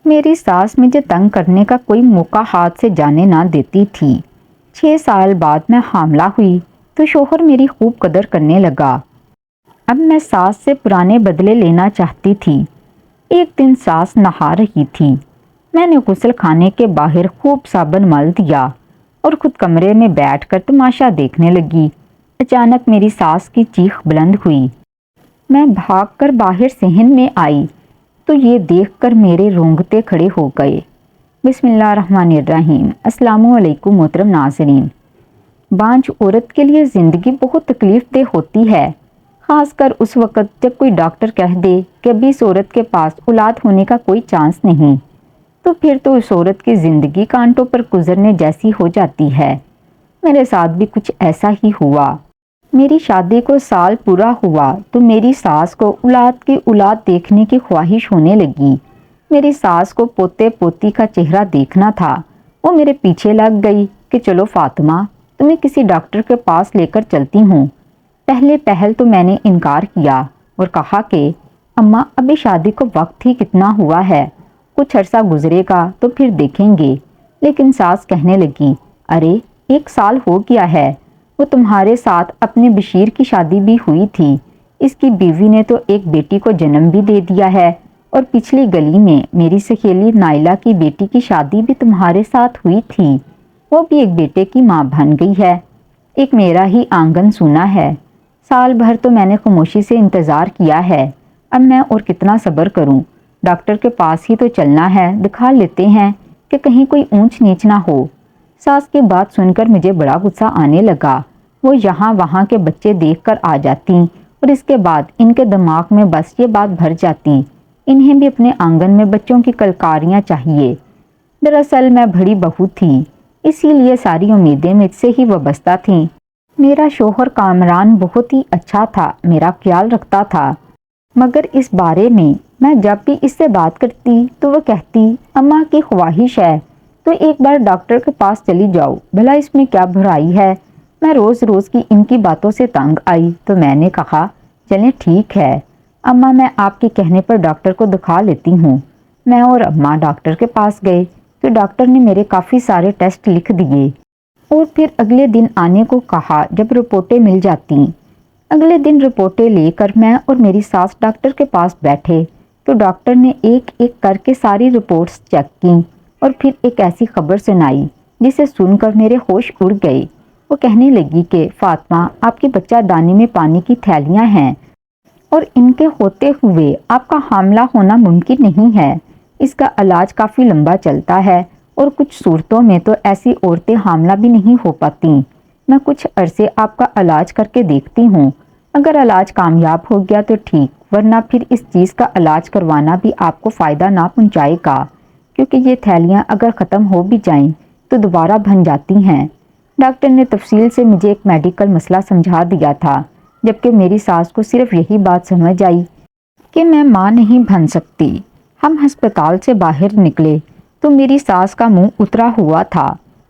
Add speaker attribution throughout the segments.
Speaker 1: میری ساس مجھے تنگ کرنے کا کوئی موقع ہاتھ سے جانے نہ دیتی تھی۔ 6 سال بعد میں حاملہ ہوئی تو شوہر میری خوب قدر کرنے لگا۔ اب میں ساس سے پرانے بدلے لینا چاہتی تھی۔ ایک دن ساس نہا رہی تھی۔ میں نے غسل خانے کے باہر خوب صابن مل دیا اور خود کمرے میں بیٹھ کر تماشا دیکھنے لگی۔ اچانک میری ساس کی چیخ بلند ہوئی۔ میں بھاگ کر باہر صحن میں آئی تو یہ دیکھ کر میرے رونگٹے کھڑے ہو گئے۔ بسم اللہ الرحمن الرحیم۔ السلام علیکم محترم ناظرین۔ بانجھ عورت کے لیے زندگی بہت تکلیف دہ ہوتی ہے، خاص کر اس وقت جب کوئی ڈاکٹر کہہ دے کہ ابھی اس عورت کے پاس اولاد ہونے کا کوئی چانس نہیں، تو پھر تو اس عورت کی زندگی کانٹوں پر گزرنے جیسی ہو جاتی ہے۔ میرے ساتھ بھی کچھ ایسا ہی ہوا۔ میری شادی کو سال پورا ہوا تو میری ساس کو اولاد دیکھنے کی خواہش ہونے لگی۔ میری ساس کو پوتے پوتی کا چہرہ دیکھنا تھا۔ وہ میرے پیچھے لگ گئی کہ چلو فاطمہ، تمہیں کسی ڈاکٹر کے پاس لے کر چلتی ہوں۔ پہل تو میں نے انکار کیا اور کہا کہ اماں ابھی شادی کو وقت ہی کتنا ہوا ہے، کچھ عرصہ گزرے گا تو پھر دیکھیں گے۔ لیکن ساس کہنے لگی، ارے 1 سال ہو گیا ہے، وہ تمہارے ساتھ اپنے بشیر کی شادی بھی ہوئی تھی، اس کی بیوی نے تو ایک بیٹی کو جنم بھی دے دیا ہے، اور پچھلی گلی میں میری سہیلی نائلہ کی بیٹی کی شادی بھی تمہارے ساتھ ہوئی تھی، وہ بھی ایک بیٹے کی ماں بن گئی ہے۔ ایک میرا ہی آنگن سونا ہے۔ سال بھر تو میں نے خاموشی سے انتظار کیا ہے، اب میں اور کتنا صبر کروں؟ ڈاکٹر کے پاس ہی تو چلنا ہے، دکھا لیتے ہیں کہ کہیں کوئی اونچ نیچ نہ ہو۔ ساس کی بات سن کر مجھے بڑا غصہ آنے لگا۔ وہ یہاں وہاں کے بچے دیکھ کر آ جاتی اور اس کے بعد ان کے دماغ میں بس یہ بات بھر جاتی، انہیں بھی اپنے آنگن میں بچوں کی کلکاریاں چاہیے۔ دراصل میں بڑی بہو تھی، اسی لیے ساری امیدیں مجھ سے ہی وابستہ تھیں۔ میرا شوہر کامران بہت ہی اچھا تھا، میرا خیال رکھتا تھا، مگر اس بارے میں جب بھی اس سے بات کرتی تو وہ کہتی اماں کی خواہش ہے تو ایک بار ڈاکٹر کے پاس چلی جاؤ، بھلا اس میں کیا برائی ہے؟ میں روز روز کی ان کی باتوں سے تنگ آئی تو میں نے کہا چلیں ٹھیک ہے اماں، میں آپ کے کہنے پر ڈاکٹر کو دکھا لیتی ہوں۔ میں اور اماں ڈاکٹر کے پاس گئے تو ڈاکٹر نے میرے کافی سارے ٹیسٹ لکھ دیے اور پھر اگلے دن آنے کو کہا جب رپورٹیں مل جاتی۔ اگلے دن رپورٹیں لے کر میں اور میری ساس ڈاکٹر کے پاس بیٹھے تو ڈاکٹر نے ایک ایک کر کے ساری رپورٹس چیک کی اور پھر ایک ایسی خبر سنائی جسے سن کر میرے ہوش اڑ گئے۔ وہ کہنے لگی کہ فاطمہ، آپ کی بچہ دانی میں پانی کی تھیلیاں ہیں اور ان کے ہوتے ہوئے آپ کا حاملہ ہونا ممکن نہیں ہے، اس کا علاج کافی لمبا چلتا ہے اور کچھ صورتوں میں تو ایسی عورتیں حاملہ بھی نہیں ہو پاتی۔ میں کچھ عرصے آپ کا علاج کر کے دیکھتی ہوں، اگر علاج کامیاب ہو گیا تو ٹھیک، ورنہ پھر اس چیز کا علاج کروانا بھی آپ کو فائدہ نہ پہنچائے گا، کیونکہ یہ تھیلیاں اگر ختم ہو بھی جائیں تو دوبارہ بن جاتی ہیں۔ ڈاکٹر نے تفصیل سے مجھے ایک میڈیکل مسئلہ سمجھا دیا تھا، جبکہ میری ساس کو صرف یہی بات سمجھ آئی کہ میں ماں نہیں بن سکتی۔ ہم ہسپتال سے باہر نکلے تو میری ساس کا منہ اترا ہوا تھا۔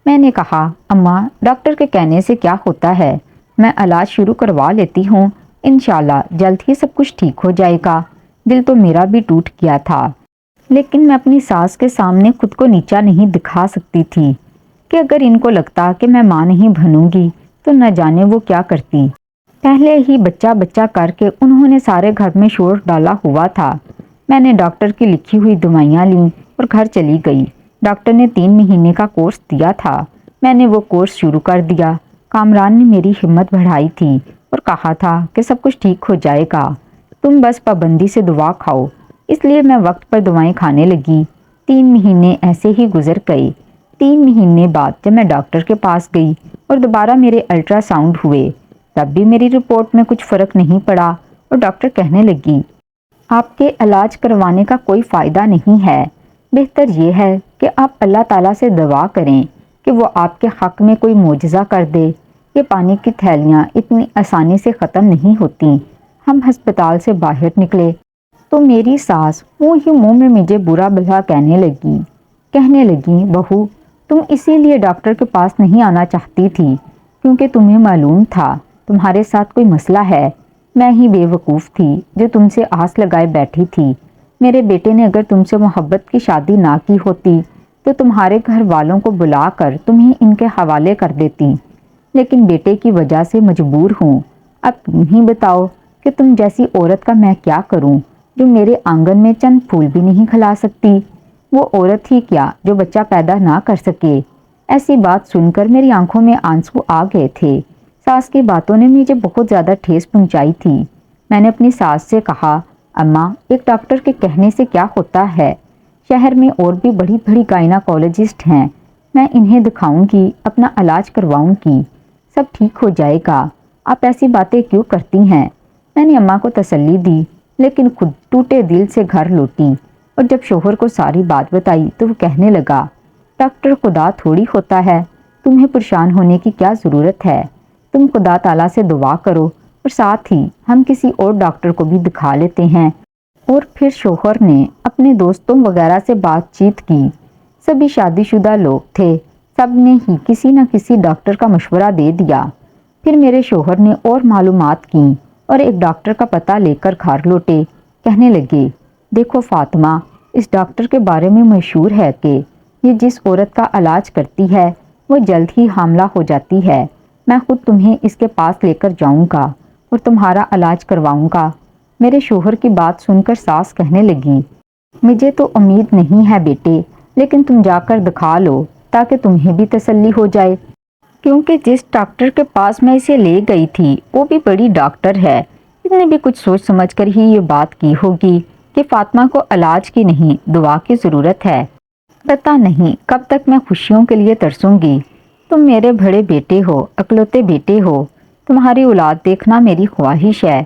Speaker 1: میں نے کہا اماں، ڈاکٹر کے کہنے سے کیا ہوتا ہے، میں علاج شروع کروا لیتی ہوں، انشاءاللہ جلد ہی سب کچھ ٹھیک ہو جائے گا۔ دل تو میرا بھی ٹوٹ گیا تھا، لیکن میں اپنی ساس کے سامنے خود کو نیچا نہیں دکھا سکتی تھی کہ اگر ان کو لگتا کہ میں ماں نہیں بنوں گی تو نہ جانے وہ کیا کرتی۔ پہلے ہی بچہ بچہ کر کے انہوں نے سارے گھر میں شور ڈالا ہوا تھا۔ میں نے ڈاکٹر کی لکھی ہوئی دوائیاں لیں اور گھر چلی گئی۔ ڈاکٹر نے 3 مہینے کا کورس دیا تھا، میں نے وہ کورس شروع کر دیا۔ کامران نے میری ہمت بڑھائی تھی اور کہا تھا کہ سب کچھ ٹھیک ہو جائے گا، تم بس پابندی سے دوا کھاؤ، اس لیے میں وقت پر دوائیں کھانے لگی۔ 3 مہینے ایسے ہی گزر گئے۔ 3 مہینے بعد جب میں ڈاکٹر کے پاس گئی اور دوبارہ میرے الٹرا ساؤنڈ ہوئے، تب بھی میری رپورٹ میں کچھ فرق نہیں پڑا اور ڈاکٹر کہنے لگی آپ کے علاج کروانے کا کوئی فائدہ نہیں ہے، بہتر یہ ہے کہ آپ اللہ تعالیٰ سے دعا کریں کہ وہ آپ کے حق میں کوئی معجزہ کر دے۔ یہ پانی کی تھیلیاں اتنی آسانی سے ختم نہیں ہوتی۔ ہم ہسپتال سے باہر نکلے تو میری ساس منہ ہی منہ میں مجھے برا بھلا کہنے لگی بہو، تم اسی لیے ڈاکٹر کے پاس نہیں آنا چاہتی تھی کیونکہ تمہیں معلوم تھا تمہارے ساتھ کوئی مسئلہ ہے۔ میں ہی بے وقوف تھی جو تم سے آس لگائے بیٹھی تھی۔ میرے بیٹے نے اگر تم سے محبت کی شادی نہ کی ہوتی تو تمہارے گھر والوں کو بلا کر تمہیں ان کے حوالے کر دیتی، لیکن بیٹے کی وجہ سے مجبور ہوں۔ اب تم ہی بتاؤ کہ تم جیسی عورت کا میں کیا کروں جو میرے آنگن میں چند پھول بھی نہیں کھلا سکتی؟ وہ عورت ہی کیا جو بچہ پیدا نہ کر سکے۔ ایسی بات سن کر میری آنکھوں میں آنسو آ گئے تھے۔ ساس کی باتوں نے مجھے بہت زیادہ ٹھیس پہنچائی تھی۔ میں نے اپنی ساس سے کہا، اماں، ایک ڈاکٹر کے کہنے سے کیا ہوتا ہے؟ شہر میں اور بھی بڑی بڑی گائناکولوجسٹ ہیں، میں انہیں دکھاؤں گی، اپنا علاج کرواؤں گی، سب ٹھیک ہو جائے گا۔ آپ ایسی باتیں کیوں کرتی ہیں؟ میں نے اماں کو تسلی دی، لیکن خود ٹوٹے دل سے گھر لوٹی، اور جب شوہر کو ساری بات بتائی تو وہ کہنے لگا، ڈاکٹر خدا تھوڑی ہوتا ہے، تمہیں پریشان ہونے کی کیا ضرورت ہے؟ تم خدا تعالیٰ سے دعا کرو اور ساتھ ہی ہم کسی اور ڈاکٹر کو بھی دکھا لیتے ہیں۔ اور پھر شوہر نے اپنے دوستوں وغیرہ سے بات چیت کی، سبھی شادی شدہ لوگ تھے، سب نے ہی کسی نہ کسی ڈاکٹر کا مشورہ دے دیا۔ پھر میرے شوہر نے اور معلومات کی اور ایک ڈاکٹر کا پتہ لے کر گھر لوٹے، کہنے لگے، دیکھو فاطمہ، اس ڈاکٹر کے بارے میں مشہور ہے کہ یہ جس عورت کا علاج کرتی ہے وہ جلد ہی حاملہ ہو جاتی ہے۔ میں خود تمہیں اس کے پاس لے کر جاؤں گا اور تمہارا علاج کرواؤں گا۔ میرے شوہر کی بات سن کر ساس کہنے لگی، مجھے تو امید نہیں ہے بیٹے، لیکن تم جا کر دکھا لو تاکہ تمہیں بھی تسلی ہو جائے، کیونکہ جس ڈاکٹر کے پاس میں اسے لے گئی تھی وہ بھی بڑی ڈاکٹر ہے۔ اس نے بھی کچھ سوچ سمجھ کر ہی یہ بات کی ہوگی کہ فاطمہ کو علاج کی نہیں دعا کی ضرورت ہے۔ پتہ نہیں کب تک میں خوشیوں کے لیے ترسوں گی۔ تم میرے بڑے بیٹے ہو، اکلوتے بیٹے ہو، تمہاری اولاد دیکھنا میری خواہش ہے،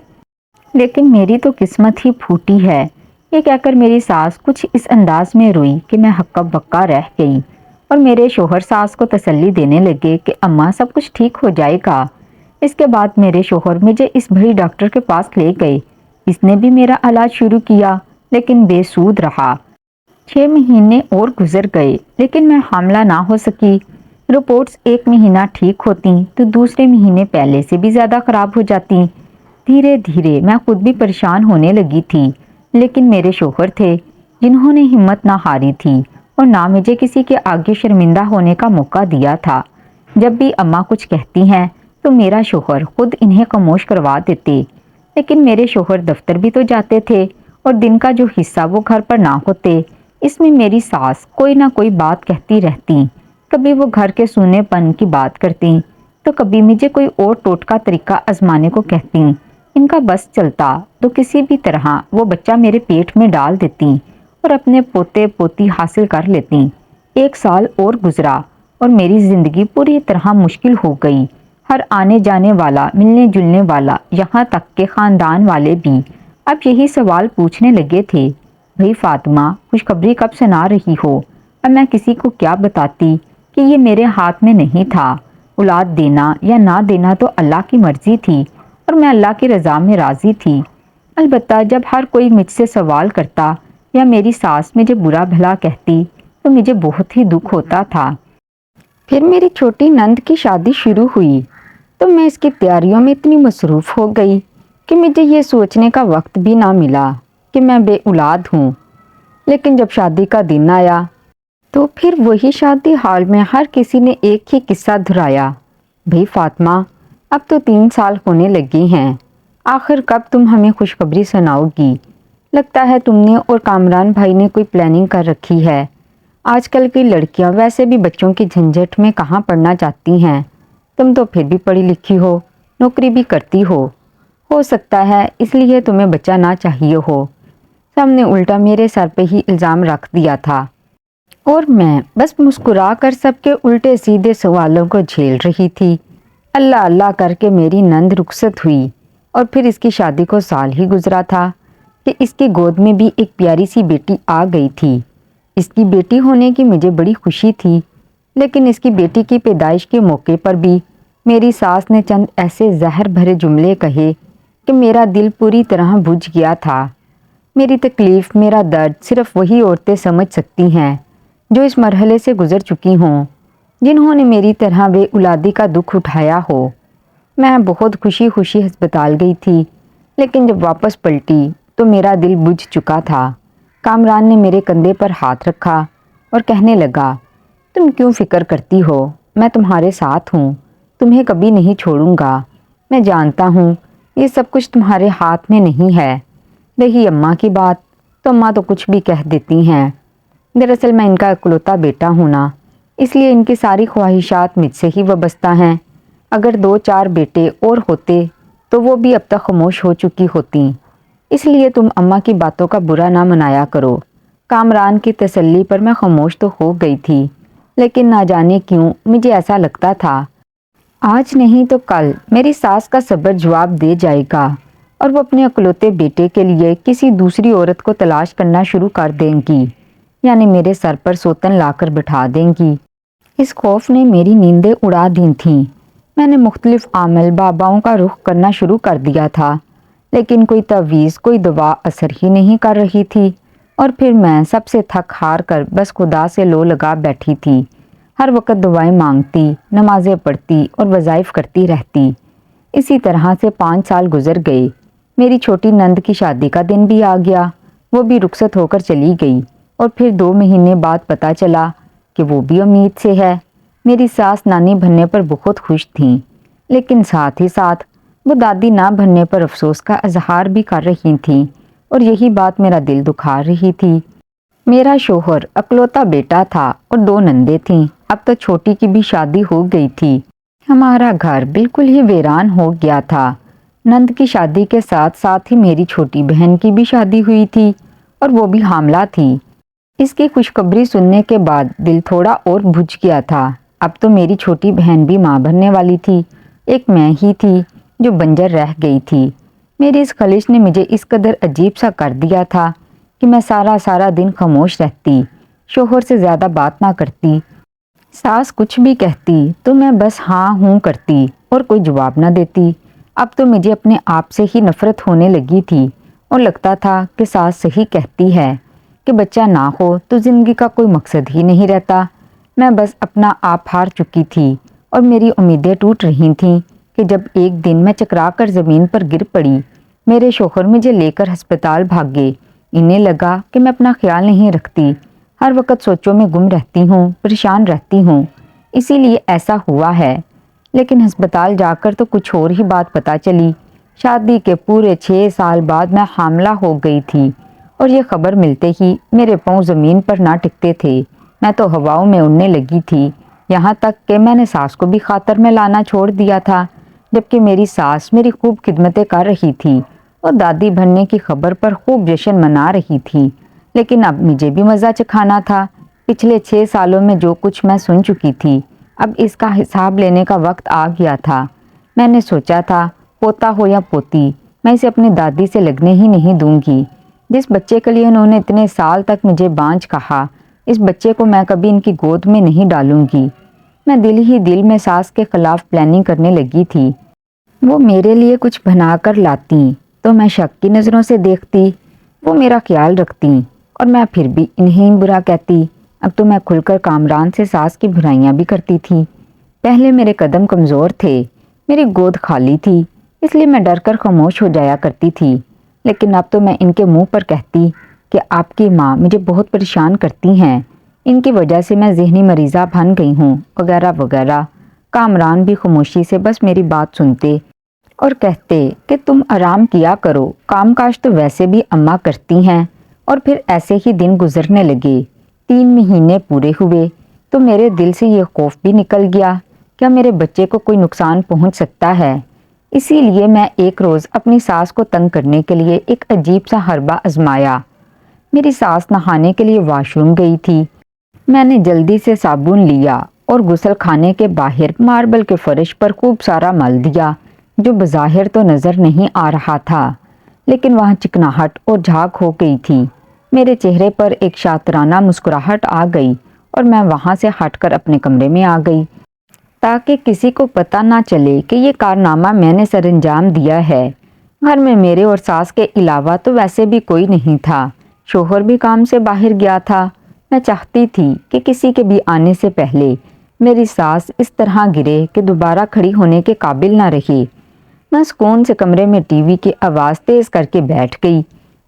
Speaker 1: لیکن میری تو قسمت ہی پھوٹی ہے۔ یہ کہہ کر میری ساس کچھ اس انداز میں روئی کہ میں ہکا بکا رہ گئی، اور میرے شوہر ساس کو تسلی دینے لگے کہ اماں سب کچھ ٹھیک ہو جائے گا۔ اس کے بعد میرے شوہر مجھے اس بڑی ڈاکٹر کے پاس لے گئے۔ اس نے بھی میرا علاج شروع کیا، لیکن بے سود رہا۔ 6 مہینے اور گزر گئے، لیکن میں حاملہ نہ ہو سکی۔ رپورٹس ایک مہینہ ٹھیک ہوتی تو دوسرے مہینے پہلے سے بھی زیادہ خراب ہو جاتی۔ دھیرے دھیرے میں خود بھی پریشان ہونے لگی تھی، لیکن میرے شوہر تھے جنہوں نے ہمت نہ ہاری تھی اور نہ مجھے کسی کے آگے شرمندہ ہونے کا موقع دیا تھا۔ جب بھی اماں کچھ کہتی ہیں تو میرا شوہر خود انہیں خاموش کروا دیتے، لیکن میرے شوہر دفتر بھی تو جاتے تھے اور دن کا جو حصہ وہ گھر پر نہ ہوتے۔ اس میں میری ساس کوئی نہ کوئی بات کہتی رہتی، کبھی وہ گھر کے سونے پن کی بات کرتی تو کبھی مجھے کوئی اور ٹوٹکا طریقہ آزمانے کو کہتی۔ ان کا بس چلتا تو کسی بھی طرح وہ بچہ میرے پیٹ میں ڈال دیتی اور اپنے پوتے پوتی حاصل کر لیتی۔ 1 سال اور گزرا اور میری زندگی پوری طرح مشکل ہو گئی۔ ہر آنے جانے والا، ملنے جلنے والا، یہاں تک کہ خاندان والے بھی اب یہی سوال پوچھنے لگے تھے، بھئی فاطمہ، خوشخبری کب سنا رہی ہو؟ اب میں کسی کو کیا بتاتی کہ یہ میرے ہاتھ میں نہیں تھا۔ اولاد دینا یا نہ دینا تو اللہ کی مرضی تھی اور میں اللہ کی رضا میں راضی تھی۔ البتہ جب ہر کوئی مجھ سے سوال کرتا یا میری ساس مجھے برا بھلا کہتی تو مجھے بہت ہی دکھ ہوتا تھا۔ پھر میری چھوٹی نند کی شادی شروع ہوئی تو میں اس کی تیاریوں میں اتنی مصروف ہو گئی کہ مجھے یہ سوچنے کا وقت بھی نہ ملا کہ میں بے اولاد ہوں۔ لیکن جب شادی کا دن آیا تو پھر وہی شادی ہال میں ہر کسی نے ایک ہی قصہ دہرایا، بھئی فاطمہ، اب تو 3 سال ہونے لگے ہیں، آخر کب تم ہمیں خوشخبری سناؤ گی؟ لگتا ہے تم نے اور کامران بھائی نے کوئی پلاننگ کر رکھی ہے۔ آج کل کی لڑکیاں ویسے بھی بچوں کی جھنجھٹ میں کہاں پڑھنا چاہتی ہیں، تم تو پھر بھی پڑھی لکھی ہو، نوکری بھی کرتی ہو سکتا ہے اس لیے تمہیں بچہ نہ چاہیے ہو۔ سب نے الٹا میرے سر پہ ہی الزام رکھ دیا تھا اور میں بس مسکرا کر سب کے الٹے سیدھے سوالوں کو جھیل رہی تھی۔ اللہ اللہ کر کے میری نند رخصت ہوئی اور پھر اس کی شادی کو سال ہی گزرا تھا کہ اس کی گود میں بھی ایک پیاری سی بیٹی آ گئی تھی۔ اس کی بیٹی ہونے کی مجھے بڑی خوشی تھی، لیکن اس کی بیٹی کی پیدائش کے موقع پر بھی میری ساس نے چند ایسے زہر بھرے جملے کہے کہ میرا دل پوری طرح بجھ گیا تھا۔ میری تکلیف، میرا درد صرف وہی عورتیں سمجھ سکتی ہیں جو اس مرحلے سے گزر چکی ہوں، جنہوں نے میری طرح بے اولادی کا دکھ اٹھایا ہو۔ میں بہت خوشی ہسپتال گئی تھی، لیکن جب واپس پلٹی تو میرا دل بجھ چکا تھا۔ کامران نے میرے کندھے پر ہاتھ رکھا اور کہنے لگا، تم کیوں فکر کرتی ہو؟ میں تمہارے ساتھ ہوں، تمہیں کبھی نہیں چھوڑوں گا۔ میں جانتا ہوں یہ سب کچھ تمہارے ہاتھ میں نہیں ہے۔ رہی اماں کی بات، تو اماں تو کچھ بھی کہہ دیتی ہیں۔ دراصل میں ان کا اکلوتا بیٹا ہوں نا، اس لیے ان کی ساری خواہشات مجھ سے ہی وابستہ ہیں۔ اگر 2-4 بیٹے اور ہوتے تو وہ بھی اب تک خاموش ہو چکی ہوتی۔ اس لیے تم اماں کی باتوں کا برا نہ منایا کرو۔ کامران کی تسلی پر میں خاموش تو ہو گئی تھی، لیکن نہ جانے کیوں مجھے ایسا لگتا تھا آج نہیں تو کل میری ساس کا صبر جواب دے جائے گا اور وہ اپنے اکلوتے بیٹے کے لیے کسی دوسری عورت کو تلاش کرنا شروع کر دیں گی، یعنی میرے سر پر سوتن لا کر بٹھا دیں گی۔ اس خوف نے میری نیندیں اڑا دی تھیں۔ میں نے مختلف عامل باباؤں کا رخ کرنا شروع کر دیا تھا، لیکن کوئی تعویذ، کوئی دوا اثر ہی نہیں کر رہی تھی، اور پھر میں سب سے تھک ہار کر بس خدا سے لو لگا بیٹھی تھی۔ ہر وقت دعائیں مانگتی، نمازیں پڑھتی اور وظائف کرتی رہتی۔ اسی طرح سے 5 سال گزر گئے۔ میری چھوٹی نند کی شادی کا دن بھی آ گیا، وہ بھی رخصت ہو کر چلی گئی، اور پھر 2 مہینے بعد پتہ چلا کہ وہ بھی امید سے ہے۔ میری ساس نانی بننے پر بہت خوش تھیں، لیکن ساتھ ہی ساتھ وہ دادی نہ بننے پر افسوس کا اظہار بھی کر رہی تھیں، اور یہی بات میرا دل دکھا رہی تھی۔ میرا شوہر اکلوتا بیٹا تھا اور 2 نندیں تھیں، اب تو چھوٹی کی بھی شادی ہو گئی تھی۔ ہمارا گھر بالکل ہی ویران ہو گیا تھا۔ نند کی شادی کے ساتھ ساتھ ہی میری چھوٹی بہن کی بھی شادی ہوئی تھی، اور وہ بھی حاملہ تھی۔ اس کی خوشخبری سننے کے بعد دل تھوڑا اور بجھ گیا تھا۔ اب تو میری چھوٹی بہن بھی ماں بننے والی تھی، ایک میں ہی تھی جو بنجر رہ گئی تھی۔ میری اس خلش نے مجھے اس قدر عجیب سا کر دیا تھا کہ میں سارا دن خاموش رہتی، شوہر سے زیادہ بات نہ کرتی۔ ساس کچھ بھی کہتی تو میں بس ہاں ہوں کرتی اور کوئی جواب نہ دیتی۔ اب تو مجھے اپنے آپ سے ہی نفرت ہونے لگی تھی، اور لگتا تھا کہ ساس صحیح کہتی ہے کہ بچہ نہ ہو تو زندگی کا کوئی مقصد ہی نہیں رہتا۔ میں بس اپنا آپ ہار چکی تھی، اور میری امیدیں ٹوٹ رہی تھیں کہ جب ایک دن میں چکرا کر زمین پر گر پڑی، میرے شوہر مجھے لے کر ہسپتال بھاگے۔ انہیں لگا کہ میں اپنا خیال نہیں رکھتی، ہر وقت سوچوں میں گم رہتی ہوں، پریشان رہتی ہوں، اسی لیے ایسا ہوا ہے۔ لیکن ہسپتال جا کر تو کچھ اور ہی بات پتہ چلی۔ شادی کے پورے 6 سال بعد میں حاملہ ہو گئی تھی، اور یہ خبر ملتے ہی میرے پاؤں زمین پر نہ ٹکتے تھے۔ میں تو ہواؤں میں اڑنے لگی تھی، یہاں تک کہ میں نے ساس کو بھی خاطر میں لانا چھوڑ دیا تھا، جبکہ میری ساس میری خوب خدمتیں کر رہی تھی اور دادی بننے کی خبر پر خوب جشن منا رہی تھی۔ لیکن اب مجھے بھی مزہ چکھانا تھا۔ پچھلے 6 سالوں میں جو کچھ میں سن چکی تھی، اب اس کا حساب لینے کا وقت آ گیا تھا۔ میں نے سوچا تھا، پوتا ہو یا پوتی، میں اسے اپنی دادی سے لگنے ہی نہیں دوں گی۔ جس بچے کے لیے انہوں نے اتنے سال تک مجھے بانجھ کہا، اس بچے کو میں کبھی ان کی گود میں نہیں ڈالوں گی۔ میں دل ہی دل میں ساس کے خلاف پلاننگ کرنے لگی تھی۔ وہ میرے لیے کچھ بنا کر لاتی تو میں شک کی نظروں سے دیکھتی، وہ میرا خیال رکھتی اور میں پھر بھی انہیں برا کہتی۔ اب تو میں کھل کر کامران سے ساس کی برائیاں بھی کرتی تھی۔ پہلے میرے قدم کمزور تھے، میری گود خالی تھی، اس لیے میں ڈر کر خاموش ہو جایا کرتی تھی، لیکن اب تو میں ان کے منہ پر کہتی کہ آپ کی ماں مجھے بہت پریشان کرتی ہیں، ان کی وجہ سے میں ذہنی مریضہ بن گئی ہوں، وغیرہ وغیرہ۔ کامران بھی خاموشی سے بس میری بات سنتے اور کہتے کہ تم آرام کیا کرو، کام کاج تو ویسے بھی اماں کرتی ہیں۔ اور پھر ایسے ہی دن گزرنے لگے۔ 3 مہینے پورے ہوئے تو میرے دل سے یہ خوف بھی نکل گیا، کیا میرے بچے کو کوئی نقصان پہنچ سکتا ہے؟ اسی لیے میں ایک روز اپنی ساس کو تنگ کرنے کے لیے ایک عجیب سا حربہ آزمایا۔ میری ساس نہانے کے لیے واش روم گئی تھی۔ میں نے جلدی سے صابن لیا اور غسل خانے کے باہر ماربل کے فرش پر خوب سارا مل دیا، جو بظاہر تو نظر نہیں آ رہا تھا، لیکن وہاں چکناہٹ اور جھاگ ہو گئی تھی۔ میرے چہرے پر ایک شاطرانہ مسکراہٹ آ گئی اور میں وہاں سے ہٹ کر اپنے کمرے میں آ گئی، تاکہ کسی کو پتہ نہ چلے کہ یہ کارنامہ میں نے سر انجام دیا ہے۔ گھر میں میرے اور ساس کے علاوہ تو ویسے بھی کوئی نہیں تھا، شوہر بھی کام سے باہر گیا تھا۔ میں چاہتی تھی کہ کسی کے بھی آنے سے پہلے میری ساس اس طرح گرے کہ دوبارہ کھڑی ہونے کے قابل نہ رہی۔ میں سکون سے کمرے میں ٹی وی کی آواز تیز کر کے بیٹھ گئی۔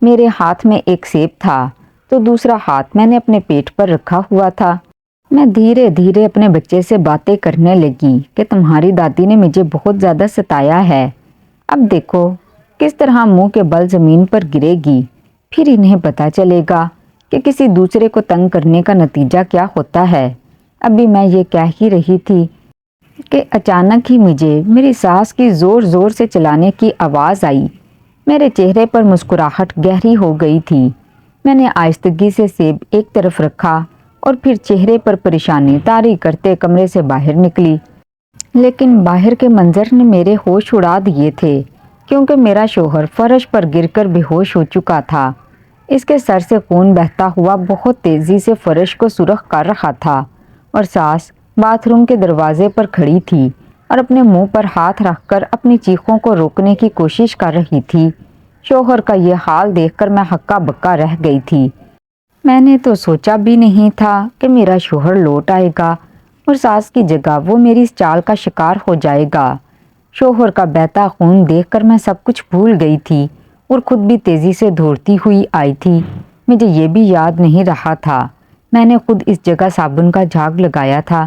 Speaker 1: میرے ہاتھ میں ایک سیب تھا، تو دوسرا ہاتھ میں نے اپنے پیٹ پر رکھا ہوا تھا۔ میں دھیرے دھیرے اپنے بچے سے باتیں کرنے لگی کہ تمہاری دادی نے مجھے بہت زیادہ ستایا ہے، اب دیکھو کس طرح منہ کے بل زمین پر گرے گی، پھر انہیں پتہ چلے گا کہ کسی دوسرے کو تنگ کرنے کا نتیجہ کیا ہوتا ہے۔ ابھی میں یہ کہہ ہی رہی تھی کہ اچانک ہی مجھے میری ساس کی زور زور سے چلانے کی آواز آئی۔ میرے چہرے پر مسکراہٹ گہری ہو گئی تھی۔ میں نے آہستگی سے سیب ایک طرف رکھا اور پھر چہرے پر پریشانی طاری کرتے کمرے سے باہر نکلی۔ لیکن باہر کے منظر نے میرے ہوش اڑا دیے تھے، کیونکہ میرا شوہر فرش پر گر کر بے ہوش ہو چکا تھا۔ اس کے سر سے خون بہتا ہوا بہت تیزی سے فرش کو سرخ کر رہا تھا، اور ساس باتھ روم کے دروازے پر کھڑی تھی اور اپنے منہ پر ہاتھ رکھ کر اپنی چیخوں کو روکنے کی کوشش کر رہی تھی۔ شوہر کا یہ حال دیکھ کر میں ہکا بکا رہ گئی تھی۔ میں نے تو سوچا بھی نہیں تھا کہ میرا شوہر لوٹ آئے گا اور ساس کی جگہ وہ میری اس چال کا شکار ہو جائے گا۔ شوہر کا بہتا خون دیکھ کر میں سب کچھ بھول گئی تھی اور خود بھی تیزی سے دوڑتی ہوئی آئی تھی۔ مجھے یہ بھی یاد نہیں رہا تھا میں نے خود اس جگہ صابن کا جھاگ لگایا تھا۔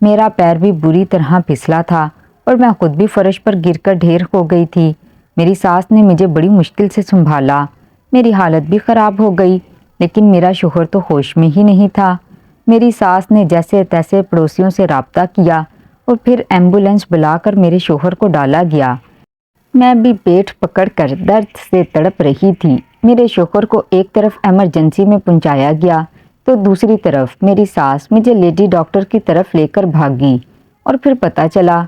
Speaker 1: میرا پیر بھی بری طرح پھسلا تھا اور میں خود بھی فرش پر گر کر ڈھیر ہو گئی تھی۔ میری ساس نے مجھے بڑی مشکل سے سنبھالا۔ میری حالت بھی خراب ہو گئی، لیکن میرا شوہر تو ہوش میں ہی نہیں تھا۔ میری ساس نے جیسے تیسے پڑوسیوں سے رابطہ کیا اور پھر ایمبولینس بلا کر میرے شوہر کو ڈالا گیا۔ میں بھی پیٹ پکڑ کر درد سے تڑپ رہی تھی۔ میرے شوہر کو ایک طرف ایمرجنسی میں پہنچایا گیا تو دوسری طرف میری ساس مجھے لیڈی ڈاکٹر کی طرف لے کر بھاگی، اور پھر پتہ چلا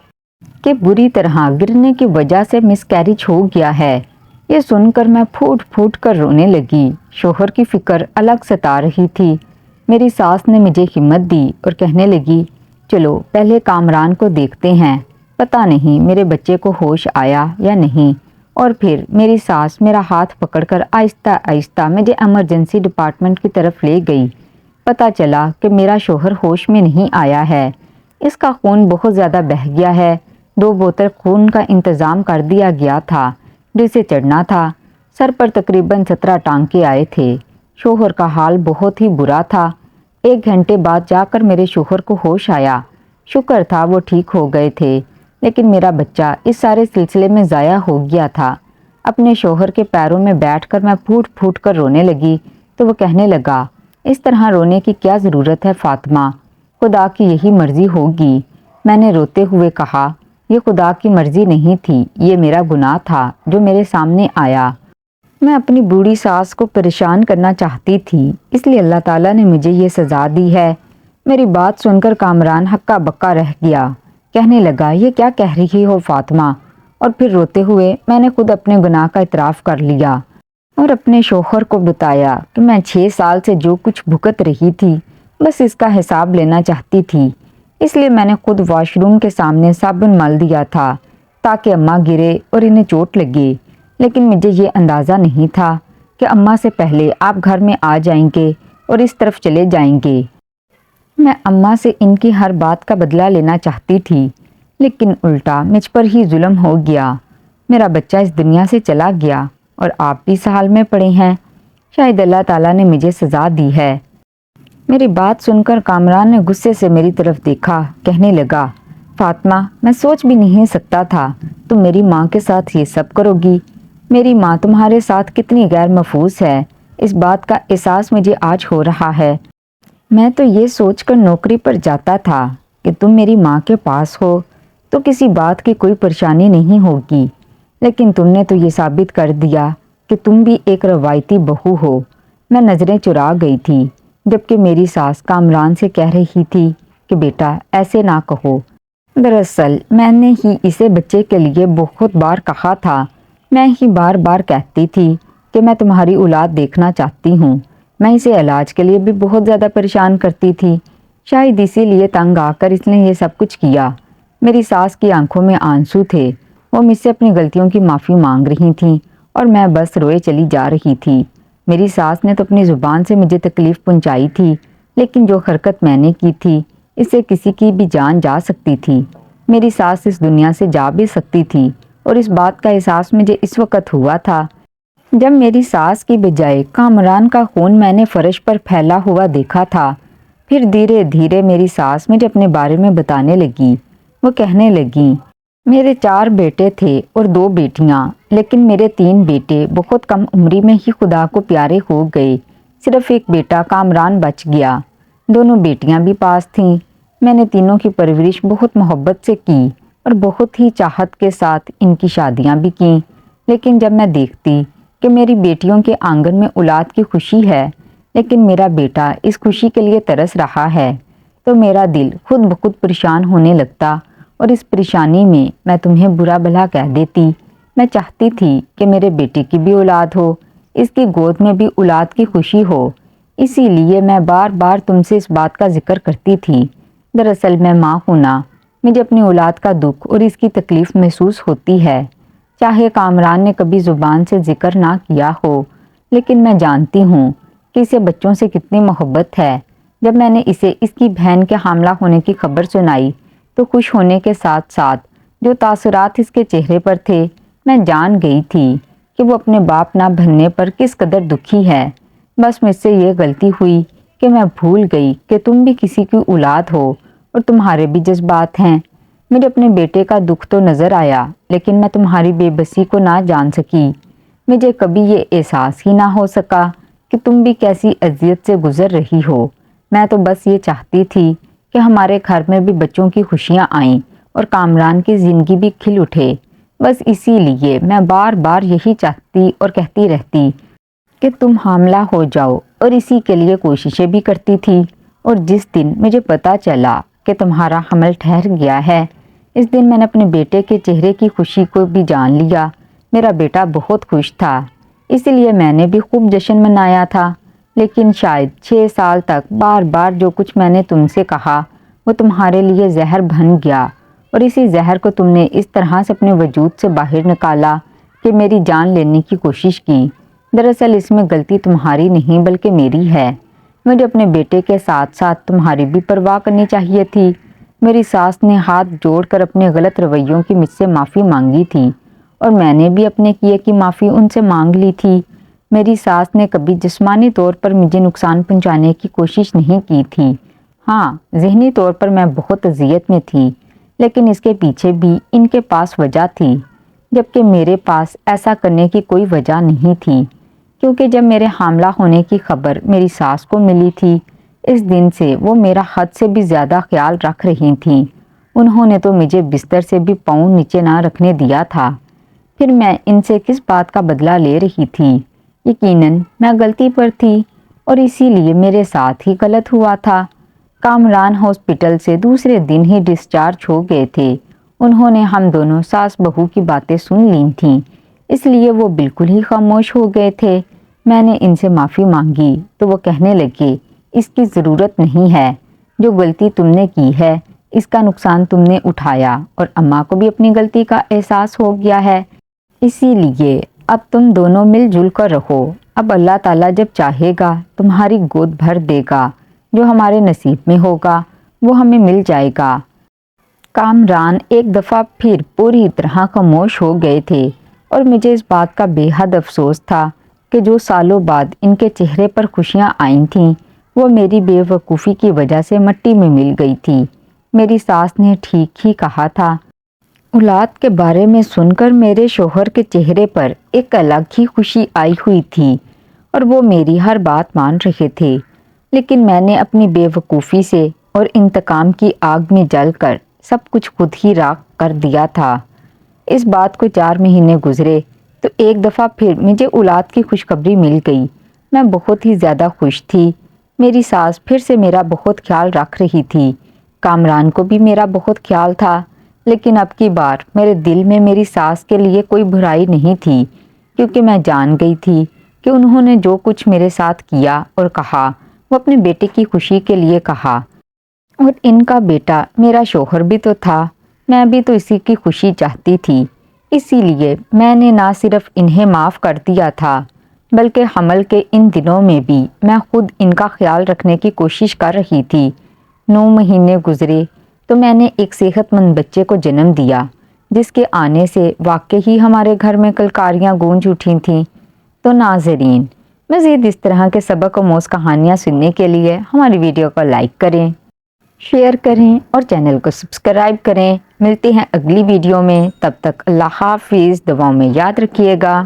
Speaker 1: کہ بری طرح گرنے کی وجہ سے مس کیریج ہو گیا ہے۔ یہ سن کر میں پھوٹ پھوٹ کر رونے لگی۔ شوہر کی فکر الگ ستا رہی تھی۔ میری ساس نے مجھے ہمت دی اور کہنے لگی، چلو پہلے کامران کو دیکھتے ہیں، پتہ نہیں میرے بچے کو ہوش آیا یا نہیں۔ اور پھر میری ساس میرا ہاتھ پکڑ کر آہستہ آہستہ مجھے ایمرجنسی ڈپارٹمنٹ کی طرف لے گئی۔ پتہ چلا کہ میرا شوہر ہوش میں نہیں آیا ہے، اس کا خون بہت زیادہ بہہ گیا ہے۔ 2 بوتل خون کا انتظام کر دیا گیا تھا جسے چڑھنا تھا۔ سر پر تقریباً 17 ٹانکے آئے تھے۔ شوہر کا حال بہت ہی برا تھا۔ 1 گھنٹے بعد جا کر میرے شوہر کو ہوش آیا۔ شکر تھا وہ ٹھیک ہو گئے تھے، لیکن میرا بچہ اس سارے سلسلے میں ضائع ہو گیا تھا۔ اپنے شوہر کے پیروں میں بیٹھ کر میں پھوٹ پھوٹ کر رونے لگی تو وہ کہنے لگا، اس طرح رونے کی کیا ضرورت ہے فاطمہ، خدا کی یہی مرضی ہوگی۔ میں نے روتے ہوئے کہا، یہ خدا کی مرضی نہیں تھی، یہ میرا گناہ تھا جو میرے سامنے آیا۔ میں اپنی بوڑھی ساس کو پریشان کرنا چاہتی تھی، اس لیے اللہ تعالیٰ نے مجھے یہ سزا دی ہے۔ میری بات سن کر کامران ہکا بکا رہ گیا، کہنے لگا، یہ کیا کہہ رہی ہو فاطمہ؟ اور پھر روتے ہوئے میں نے خود اپنے گناہ کا اعتراف کر لیا اور اپنے شوہر کو بتایا کہ میں 6 سال سے جو کچھ بھگت رہی تھی بس اس کا حساب لینا چاہتی تھی۔ اس لیے میں نے خود واش روم کے سامنے صابن مل دیا تھا تاکہ اماں گرے اور انہیں چوٹ لگے، لیکن مجھے یہ اندازہ نہیں تھا کہ اماں سے پہلے آپ گھر میں آ جائیں گے اور اس طرف چلے جائیں گے۔ میں اماں سے ان کی ہر بات کا بدلہ لینا چاہتی تھی، لیکن الٹا مجھ پر ہی ظلم ہو گیا۔ میرا بچہ اس دنیا سے چلا گیا اور آپ بھی اس حال میں پڑے ہیں۔ شاید اللہ تعالیٰ نے مجھے سزا دی ہے۔ میری بات سن کر کامران نے غصے سے میری طرف دیکھا، کہنے لگا، فاطمہ میں سوچ بھی نہیں سکتا تھا تم میری ماں کے ساتھ یہ سب کرو گی۔ میری ماں تمہارے ساتھ کتنی غیر محفوظ ہے، اس بات کا احساس مجھے آج ہو رہا ہے۔ میں تو یہ سوچ کر نوکری پر جاتا تھا کہ تم میری ماں کے پاس ہو تو کسی بات کی کوئی پریشانی نہیں ہوگی، لیکن تم نے تو یہ ثابت کر دیا کہ تم بھی ایک روایتی بہو ہو۔ میں نظریں چرا گئی تھی، جبکہ میری ساس کامران سے کہہ رہی تھی کہ بیٹا ایسے نہ کہو۔ دراصل میں نے ہی اسے بچے کے لیے بہت بار کہا تھا، میں ہی بار بار کہتی تھی کہ میں تمہاری اولاد دیکھنا چاہتی ہوں۔ میں اسے علاج کے لیے بھی بہت زیادہ پریشان کرتی تھی، شاید اسی لیے تنگ آ کر اس نے یہ سب کچھ کیا۔ میری ساس کی آنکھوں میں آنسو تھے، وہ مجھ سے اپنی غلطیوں کی معافی مانگ رہی تھیں اور میں بس روئے چلی جا رہی تھی۔ میری ساس نے تو اپنی زبان سے مجھے تکلیف پہنچائی تھی، لیکن جو حرکت میں نے کی تھی اس سے کسی کی بھی جان جا سکتی تھی۔ میری ساس اس دنیا سے جا بھی سکتی تھی، اور اس بات کا احساس مجھے اس وقت ہوا تھا جب میری ساس کی بجائے کامران کا خون میں نے فرش پر پھیلا ہوا دیکھا تھا، پھر دھیرے دھیرے میری ساس مجھے اپنے بارے میں بتانے لگی۔ وہ کہنے لگی، میرے 4 بیٹے تھے اور 2 بیٹیاں، لیکن میرے 3 بیٹے بہت کم عمری میں ہی خدا کو پیارے ہو گئے۔ صرف ایک بیٹا کامران بچ گیا۔ دونوں بیٹیاں بھی پاس تھیں۔ میں نے تینوں کی پرورش بہت محبت سے کی اور بہت ہی چاہت کے ساتھ ان کی شادیاں بھی کیں، لیکن جب میں دیکھتی کہ میری بیٹیوں کے آنگن میں اولاد کی خوشی ہے، لیکن میرا بیٹا اس خوشی کے لیے ترس رہا ہے، تو میرا دل خود بخود پریشان ہونے لگتا اور اس پریشانی میں تمہیں برا بھلا کہہ دیتی۔ میں چاہتی تھی کہ میرے بیٹے کی بھی اولاد ہو، اس کی گود میں بھی اولاد کی خوشی ہو، اسی لیے میں بار بار تم سے اس بات کا ذکر کرتی تھی۔ دراصل میں ماں ہوں نا، مجھے اپنی اولاد کا دکھ اور اس کی تکلیف محسوس ہوتی ہے۔ چاہے کامران نے کبھی زبان سے ذکر نہ کیا ہو، لیکن میں جانتی ہوں کہ اسے بچوں سے کتنی محبت ہے۔ جب میں نے اسے اس کی بہن کے حاملہ ہونے کی خبر سنائی تو خوش ہونے کے ساتھ ساتھ جو تاثرات اس کے چہرے پر تھے، میں جان گئی تھی کہ وہ اپنے باپ نہ بننے پر کس قدر دکھی ہے۔ بس مجھ سے یہ غلطی ہوئی کہ میں بھول گئی کہ تم بھی کسی کی اولاد ہو اور تمہارے بھی جذبات ہیں۔ مجھے اپنے بیٹے کا دکھ تو نظر آیا، لیکن میں تمہاری بے بسی کو نہ جان سکی۔ مجھے کبھی یہ احساس ہی نہ ہو سکا کہ تم بھی کیسی اذیت سے گزر رہی ہو۔ میں تو بس یہ چاہتی تھی کہ ہمارے گھر میں بھی بچوں کی خوشیاں آئیں اور کامران کی زندگی بھی کھل اٹھے۔ بس اسی لیے میں بار بار یہی چاہتی اور کہتی رہتی کہ تم حاملہ ہو جاؤ، اور اسی کے لیے کوششیں بھی کرتی تھی۔ اور جس دن مجھے پتا چلا کہ تمہارا حمل ٹھہر گیا ہے، اس دن میں نے اپنے بیٹے کے چہرے کی خوشی کو بھی جان لیا۔ میرا بیٹا بہت خوش تھا، اس لیے میں نے بھی خوب جشن منایا تھا۔ لیکن شاید 6 سال تک بار بار جو کچھ میں نے تم سے کہا وہ تمہارے لیے زہر بن گیا، اور اسی زہر کو تم نے اس طرح سے اپنے وجود سے باہر نکالا کہ میری جان لینے کی کوشش کی۔ دراصل اس میں غلطی تمہاری نہیں بلکہ میری ہے۔ مجھے اپنے بیٹے کے ساتھ ساتھ تمہاری بھی پرواہ کرنی چاہیے تھی۔ میری ساس نے ہاتھ جوڑ کر اپنے غلط رویوں کی مجھ سے معافی مانگی تھی، اور میں نے بھی اپنے کیے کی معافی ان سے مانگ لی تھی۔ میری ساس نے کبھی جسمانی طور پر مجھے نقصان پہنچانے کی کوشش نہیں کی تھی۔ ہاں، ذہنی طور پر میں بہت اذیت میں تھی، لیکن اس کے پیچھے بھی ان کے پاس وجہ تھی، جبکہ میرے پاس ایسا کرنے کی کوئی وجہ نہیں تھی، کیونکہ جب میرے حاملہ ہونے کی خبر میری ساس کو ملی تھی، اس دن سے وہ میرا حد سے بھی زیادہ خیال رکھ رہی تھیں۔ انہوں نے تو مجھے بستر سے بھی پاؤں نیچے نہ رکھنے دیا تھا۔ پھر میں ان سے کس بات کا بدلہ لے رہی تھی؟ یقیناً میں غلطی پر تھی، اور اسی لیے میرے ساتھ ہی غلط ہوا تھا۔ کامران ہاسپٹل سے دوسرے دن ہی ڈسچارج ہو گئے تھے۔ انہوں نے ہم دونوں ساس بہو کی باتیں سن لی تھیں، اس لیے وہ بالکل ہی خاموش ہو گئے تھے۔ میں نے ان سے معافی مانگی تو وہ کہنے لگے، اس کی ضرورت نہیں ہے، جو غلطی تم نے کی ہے اس کا نقصان تم نے اٹھایا، اور اماں کو بھی اپنی غلطی کا احساس ہو گیا ہے، اسی لیے اب تم دونوں مل جل کر رہو۔ اب اللہ تعالیٰ جب چاہے گا تمہاری گود بھر دے گا، جو ہمارے نصیب میں ہوگا وہ ہمیں مل جائے گا۔ کامران ایک دفعہ پھر پوری طرح خاموش ہو گئے تھے، اور مجھے اس بات کا بے حد افسوس تھا کہ جو سالوں بعد ان کے چہرے پر خوشیاں آئی تھیں، وہ میری بے وقوفی کی وجہ سے مٹی میں مل گئی تھی۔ میری ساس نے ٹھیک ہی کہا تھا۔ اولاد کے بارے میں سن کر میرے شوہر کے چہرے پر ایک الگ ہی خوشی آئی ہوئی تھی، اور وہ میری ہر بات مان رہے تھے، لیکن میں نے اپنی بے وقوفی سے اور انتقام کی آگ میں جل کر سب کچھ خود ہی راکھ کر دیا تھا۔ اس بات کو 4 مہینے گزرے تو ایک دفعہ پھر مجھے اولاد کی خوشخبری مل گئی۔ میں بہت ہی زیادہ خوش تھی۔ میری ساس پھر سے میرا بہت خیال رکھ رہی تھی، کامران کو بھی میرا بہت خیال تھا، لیکن اب کی بار میرے دل میں میری ساس کے لیے کوئی برائی نہیں تھی، کیونکہ میں جان گئی تھی کہ انہوں نے جو کچھ میرے ساتھ کیا اور کہا وہ اپنے بیٹے کی خوشی کے لیے کہا، اور ان کا بیٹا میرا شوہر بھی تو تھا۔ میں بھی تو اسی کی خوشی چاہتی تھی، اسی لیے میں نے نہ صرف انہیں معاف کر دیا تھا، بلکہ حمل کے ان دنوں میں بھی میں خود ان کا خیال رکھنے کی کوشش کر رہی تھی۔ 9 مہینے گزرے تو میں نے ایک صحت مند بچے کو جنم دیا، جس کے آنے سے واقعی ہی ہمارے گھر میں کلکاریاں گونج اٹھی تھیں۔ تو ناظرین، مزید اس طرح کے سبق آموز کہانیاں سننے کے لیے ہماری ویڈیو کو لائک کریں، شیئر کریں اور چینل کو سبسکرائب کریں۔ ملتے ہیں اگلی ویڈیو میں، تب تک اللہ حافظ، دعاؤں میں یاد رکھیے گا۔